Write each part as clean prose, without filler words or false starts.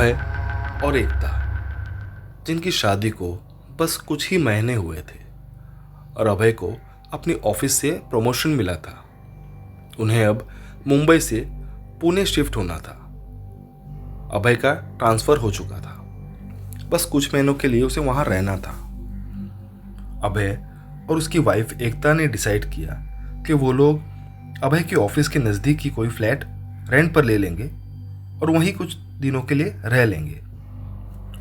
अभय और एकता, जिनकी शादी को बस कुछ ही महीने हुए थे और अभय को अपनी ऑफिस से प्रमोशन मिला था। उन्हें अब मुंबई से पुणे शिफ्ट होना था। अभय का ट्रांसफ़र हो चुका था, बस कुछ महीनों के लिए उसे वहाँ रहना था। अभय और उसकी वाइफ एकता ने डिसाइड किया कि वो लोग अभय के ऑफिस के नज़दीक ही कोई फ्लैट रेंट पर ले लेंगे और वहीं कुछ दिनों के लिए रह लेंगे।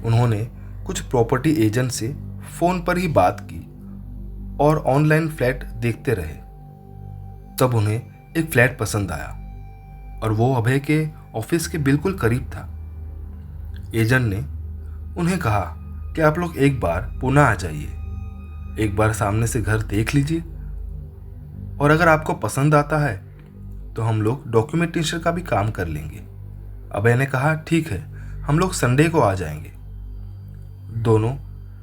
उन्होंने कुछ प्रॉपर्टी एजेंट से फ़ोन पर ही बात की और ऑनलाइन फ्लैट देखते रहे। तब उन्हें एक फ्लैट पसंद आया और वो अभय के ऑफिस के बिल्कुल करीब था। एजेंट ने उन्हें कहा कि आप लोग एक बार पुणे आ जाइए, एक बार सामने से घर देख लीजिए और अगर आपको पसंद आता है तो हम लोग डॉक्यूमेंटेशन का भी काम कर लेंगे। अभय ने कहा ठीक है, हम लोग संडे को आ जाएंगे। दोनों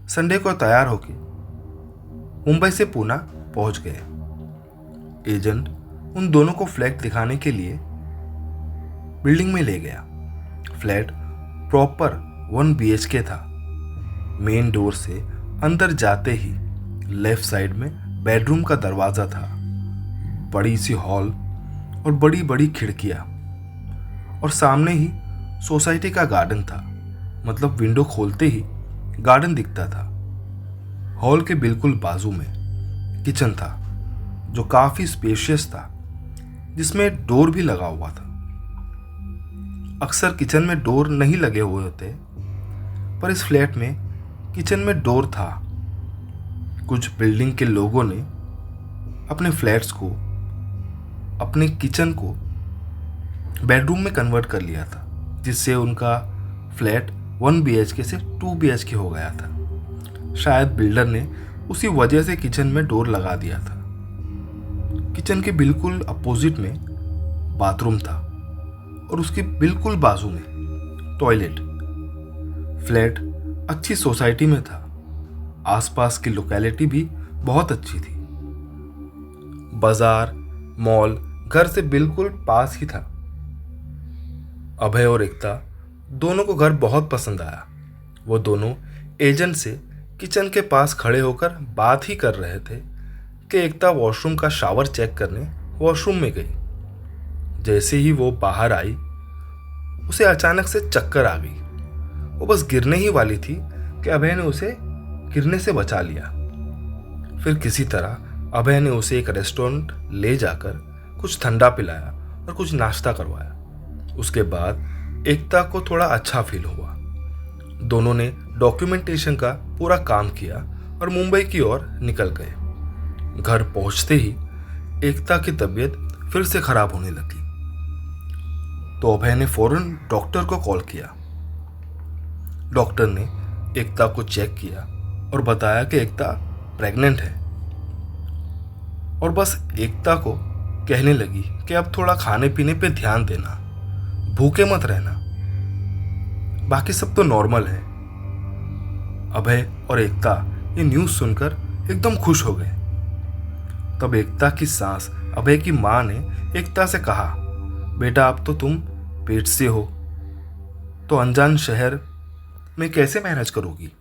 संडे को तैयार होके मुंबई से पुणे पहुंच गए। एजेंट उन दोनों को फ्लैट दिखाने के लिए बिल्डिंग में ले गया। फ्लैट प्रॉपर 1 BHK था। मेन डोर से अंदर जाते ही लेफ्ट साइड में बेडरूम का दरवाज़ा था। बड़ी सी हॉल और बड़ी बड़ी खिड़कियाँ और सामने ही सोसाइटी का गार्डन था। मतलब विंडो खोलते ही गार्डन दिखता था। हॉल के बिल्कुल बाजू में किचन था जो काफ़ी स्पेशियस था, जिसमें डोर भी लगा हुआ था। अक्सर किचन में डोर नहीं लगे हुए होते, पर इस फ्लैट में किचन में डोर था। कुछ बिल्डिंग के लोगों ने अपने फ्लैट्स को, अपने किचन को बेडरूम में कन्वर्ट कर लिया था, जिससे उनका फ्लैट 1 BHK से 2 BHK हो गया था। शायद बिल्डर ने उसी वजह से किचन में डोर लगा दिया था। किचन के बिल्कुल अपोजिट में बाथरूम था और उसके बिल्कुल बाजू में टॉयलेट। फ्लैट अच्छी सोसाइटी में था। आसपास की लोकेलिटी भी बहुत अच्छी थी। बाजार, मॉल घर से बिल्कुल पास ही था। अभय और एकता दोनों को घर बहुत पसंद आया। वो दोनों एजेंट से किचन के पास खड़े होकर बात ही कर रहे थे कि एकता वॉशरूम का शावर चेक करने वॉशरूम में गई। जैसे ही वो बाहर आई, उसे अचानक से चक्कर आ गई। वो बस गिरने ही वाली थी कि अभय ने उसे गिरने से बचा लिया। फिर किसी तरह अभय ने उसे एक रेस्टोरेंट ले जाकर कुछ ठंडा पिलाया और कुछ नाश्ता करवाया। उसके बाद एकता को थोड़ा अच्छा फील हुआ। दोनों ने डॉक्यूमेंटेशन का पूरा काम किया और मुंबई की ओर निकल गए। घर पहुंचते ही एकता की तबीयत फिर से खराब होने लगी, तो अभय ने फौरन डॉक्टर को कॉल किया। डॉक्टर ने एकता को चेक किया और बताया कि एकता प्रेग्नेंट है और बस एकता को कहने लगी कि अब थोड़ा खाने पीने पे ध्यान देना, भूखे मत रहना, बाकी सब तो नॉर्मल है। अभय और एकता ये न्यूज़ सुनकर एकदम खुश हो गए। तब एकता की सास अभय की माँ ने एकता से कहा, बेटा अब तो तुम पेट से हो, तो अनजान शहर में कैसे मैनेज करोगी?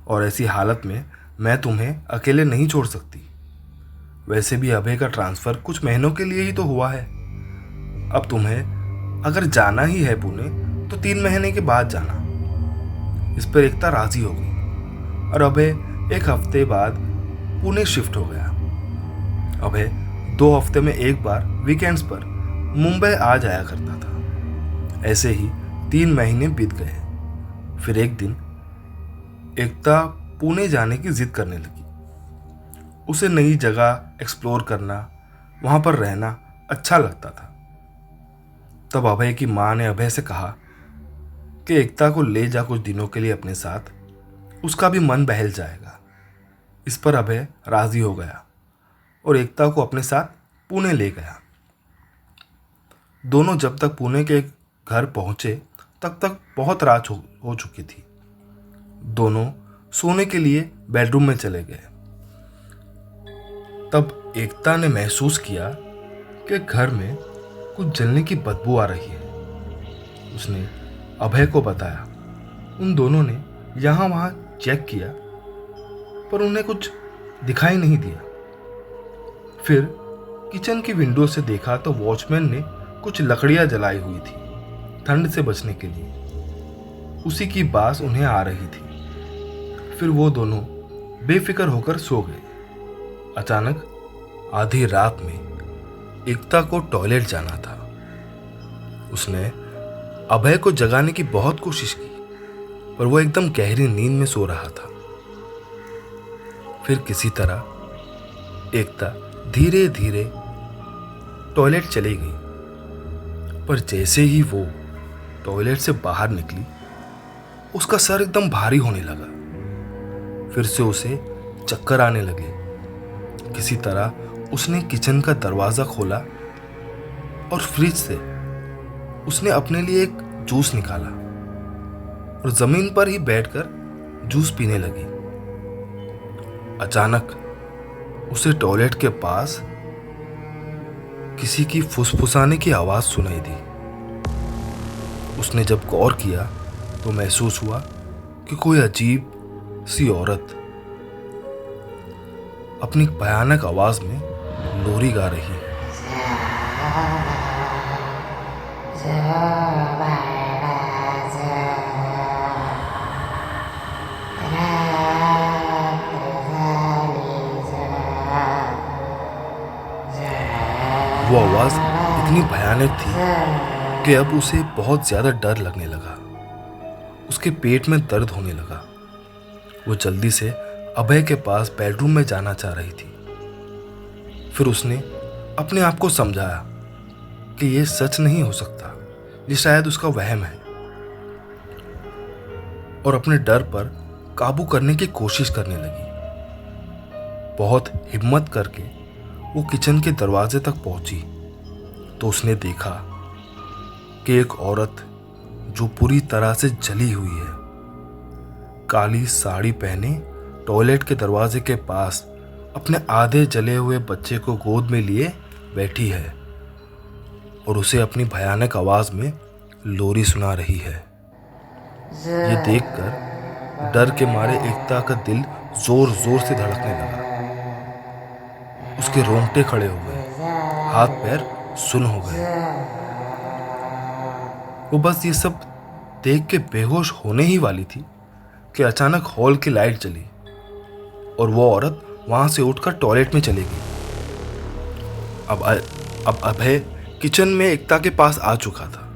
और ऐसी हालत में मैं तुम्हें अकेले नहीं छोड़ सकती। वैसे भी अभय का ट्रांसफ़र कुछ महीनों के लिए ही तो हुआ है। अब तुम्हें अगर जाना ही है पुणे तो 3 महीने के बाद जाना। इस पर एकता राजी हो गई और अभय 1 हफ्ते बाद पुणे शिफ्ट हो गया। अभय 2 हफ्ते में एक बार वीकेंड्स पर मुंबई आ जाया करता था। ऐसे ही 3 महीने बीत गए। फिर एक दिन एकता पुणे जाने की जिद करने लगी। उसे नई जगह एक्सप्लोर करना, वहाँ पर रहना अच्छा लगता था। तब अभय की माँ ने अभय से कहा कि एकता को ले जा कुछ दिनों के लिए अपने साथ, उसका भी मन बहल जाएगा। इस पर अभय राजी हो गया और एकता को अपने साथ पुणे ले गया। दोनों जब तक पुणे के घर पहुँचे तब तक बहुत रात हो चुकी थी। दोनों सोने के लिए बेडरूम में चले गए। तब एकता ने महसूस किया कि घर में कुछ जलने की बदबू आ रही है। उसने अभय को बताया। उन दोनों ने यहाँ वहाँ चेक किया पर उन्हें कुछ दिखाई नहीं दिया। फिर किचन की विंडो से देखा तो वॉचमैन ने कुछ लकड़ियां जलाई हुई थी ठंड से बचने के लिए। उसी की बास उन्हें आ रही थी। फिर वो दोनों बेफिक्र होकर सो गए। अचानक आधी रात में एकता को टॉयलेट जाना था। उसने अभय को जगाने की बहुत कोशिश की पर वो एकदम गहरी नींद में सो रहा था। फिर किसी तरह एकता धीरे धीरे टॉयलेट चली गई। पर जैसे ही वो टॉयलेट से बाहर निकली उसका सर एकदम भारी होने लगा। फिर से उसे चक्कर आने लगे। किसी तरह उसने किचन का दरवाज़ा खोला और फ्रिज से उसने अपने लिए एक जूस निकाला और ज़मीन पर ही बैठकर जूस पीने लगी। अचानक उसे टॉयलेट के पास किसी की फुसफुसाने की आवाज़ सुनाई दी। उसने जब गौर किया तो महसूस हुआ कि कोई अजीब सी औरत अपनी भयानक आवाज में लोरी गा रही है। वो आवाज इतनी भयानक थी कि अब उसे बहुत ज्यादा डर लगने लगा। उसके पेट में दर्द होने लगा। वो जल्दी से अभय के पास बेडरूम में जाना चाह रही थी। फिर उसने अपने आप को समझाया कि यह सच नहीं हो सकता, ये शायद उसका वहम है, और अपने डर पर काबू करने की कोशिश करने लगी। बहुत हिम्मत करके वो किचन के दरवाजे तक पहुंची तो उसने देखा कि एक औरत जो पूरी तरह से जली हुई है, काली साड़ी पहने टॉयलेट के दरवाजे के पास अपने आधे जले हुए बच्चे को गोद में लिए बैठी है और उसे अपनी भयानक आवाज में लोरी सुना रही है। ये देखकर डर के मारे एकता का दिल जोर जोर से धड़कने लगा। उसके रोंगटे खड़े हो गए, हाथ पैर सुन्न हो गए। वो बस ये सब देख के बेहोश होने ही वाली थी कि अचानक हॉल की लाइट जली और वो औरत वहां से उठकर टॉयलेट में चली गई। अब अभय किचन में एकता के पास आ चुका था।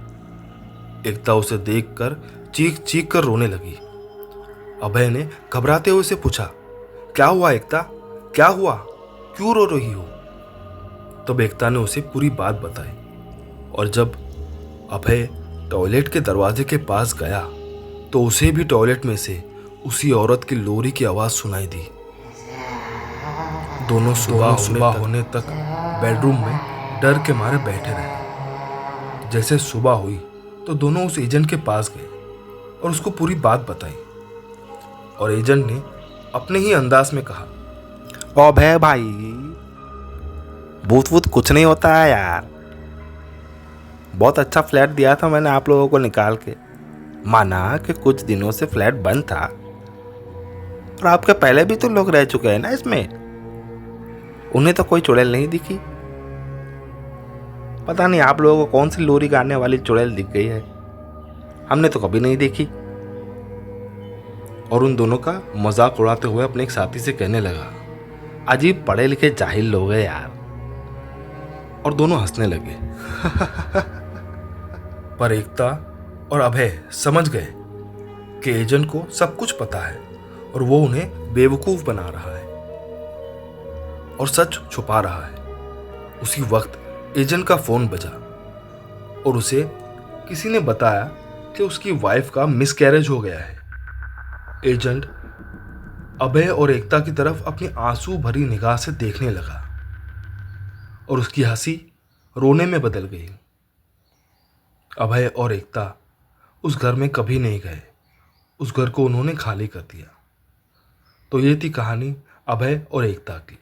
एकता उसे देखकर चीख चीख कर रोने लगी। अभय ने घबराते हुए से पूछा, क्या हुआ एकता, क्या हुआ, क्यों रो रही हो? तब एकता ने उसे पूरी बात बताई और जब अभय टॉयलेट के दरवाजे के पास गया तो उसे भी टॉयलेट में से उसी औरत की लोरी की आवाज सुनाई दी। दोनों सुबह होने तक बेडरूम में डर के मारे बैठे रहे। जैसे सुबह हुई तो दोनों उस एजेंट के पास गए और उसको पूरी बात बताई और एजेंट ने अपने ही अंदाज में कहा, ओ भै भाई, भूत वूत कुछ नहीं होता है यार। बहुत अच्छा फ्लैट दिया था मैंने आप लोगों को निकाल के। माना कि कुछ दिनों से फ्लैट बंद था और आपके पहले भी तो लोग रह चुके हैं ना इसमें। उन्हें तो कोई चुड़ैल नहीं दिखी। पता नहीं आप लोगों को कौन सी लोरी गाने वाली चुड़ैल दिख गई है, हमने तो कभी नहीं देखी। और उन दोनों का मजाक उड़ाते हुए अपने एक साथी से कहने लगा, अजीब पढ़े लिखे जाहिल लोग हैं यार। और दोनों हंसने लगे। पर एकता और अभय समझ गए कि एजेंट को सब कुछ पता है और वो उन्हें बेवकूफ बना रहा है और सच छुपा रहा है। उसी वक्त एजेंट का फोन बजा और उसे किसी ने बताया कि उसकी वाइफ का मिसकैरेज हो गया है। एजेंट अभय और एकता की तरफ अपनी आंसू भरी निगाह से देखने लगा और उसकी हंसी रोने में बदल गई। अभय और एकता उस घर में कभी नहीं गए। उस घर को उन्होंने खाली कर दिया। तो ये थी कहानी अभय और एकता की।